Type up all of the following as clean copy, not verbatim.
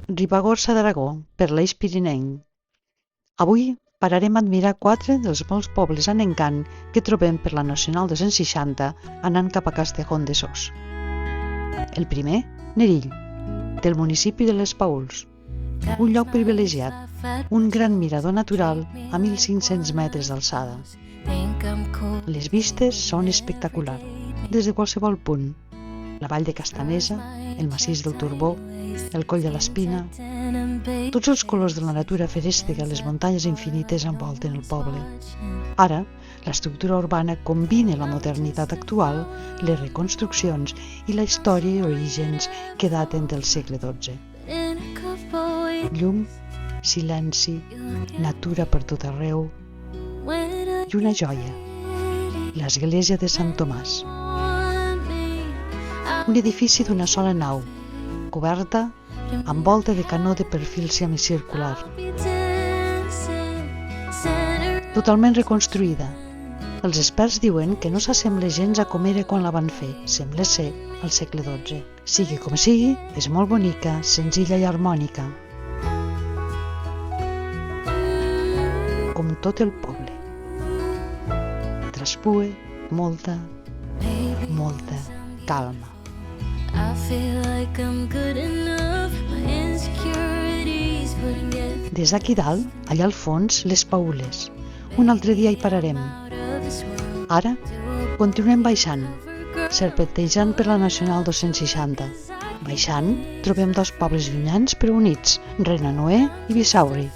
Ribagorça d'Aragó, per l'Eix Pirinenc. Avui pararem a admirar 4 dels molts pobles en encant que trobem per la Nacional 260 anant cap a Castejón de Sos. El primer, Nerill, del municipi de Les Pauls, un lloc privilegiat, un gran mirador natural a 1.500 metres d'alçada. Les vistes són espectaculars, des de qualsevol punt. La vall de Castanesa, el massís del Turbó, el coll de l'Espina. Tots els colors de la natura feréstega, les muntanyes infinites envolten el poble. Ara, l'estructura urbana combina la modernitat actual, les reconstruccions i la història i orígens que daten del segle XII. Llum, silenci, natura per tot arreu i una joia, l'església de Sant Tomàs. Un edifici d'una sola nau, coberta amb volta de canó de perfil semicircular. Totalment reconstruïda. Els experts diuen que no s'assembla gens a com era quan la van fer, sembla ser al segle XII. Sigui com sigui, és molt bonica, senzilla i harmònica. Com tot el poble. Traspua molta calma. Des d'aquí dalt, allà al fons, les Paules. Un altre dia hi pararem. Ara, continuem baixant, serpentejant per la Nacional 260. Baixant, trobem 2 pobles llunyans però units, Renanoé i Bissauri.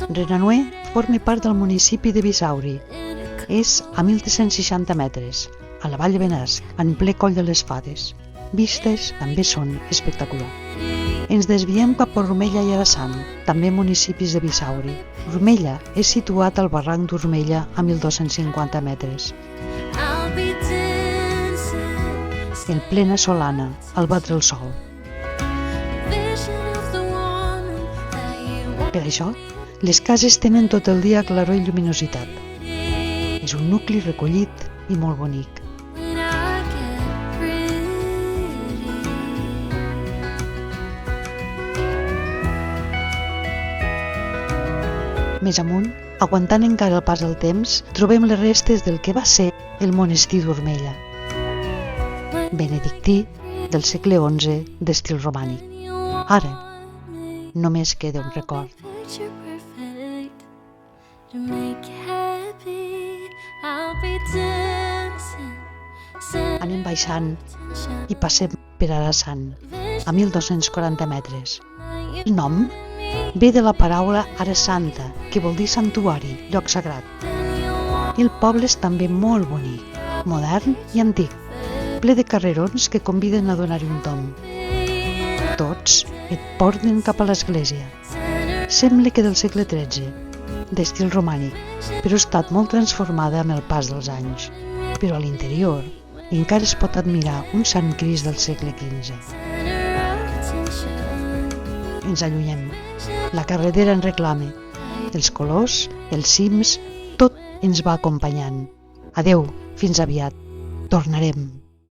Renanoé forma part del municipi de Bissauri. És a 1.360 metres, a la vall de Benasc, en ple coll de les Fades. Vistes també són espectaculars. Ens desviem cap a Ormella i Arasant, també municipis de Bissauri. Ormella és situat al barranc d'Ormella a 1.250 metres. En plena solana, al batre el sol. Per això, les cases tenen tot el dia claror i lluminositat. És un nucli recollit i molt bonic. Més amunt, aguantant encara el pas del temps, trobem les restes del que va ser el monestir d'Ormella, benedictí del segle XI d'estil romànic. Ara, només queda un record. Anem baixant i passem per Arasant, a 1.240 metres. El nom ve de la paraula Arasanta, que vol dir santuari, lloc sagrat. El poble és també molt bonic, modern i antic, ple de carrerons que conviden a donar-hi un tomb. Tots et porten cap a l'església. Sembla que del segle XIII, d'estil romànic, però ha estat molt transformada amb el pas dels anys. Però a l'interior encara es pot admirar un Sant Crist del segle XV. Ens allunyem. La carretera en reclama. Els colors, els cims, tot ens va acompanyant. Adeu, fins aviat. Tornarem.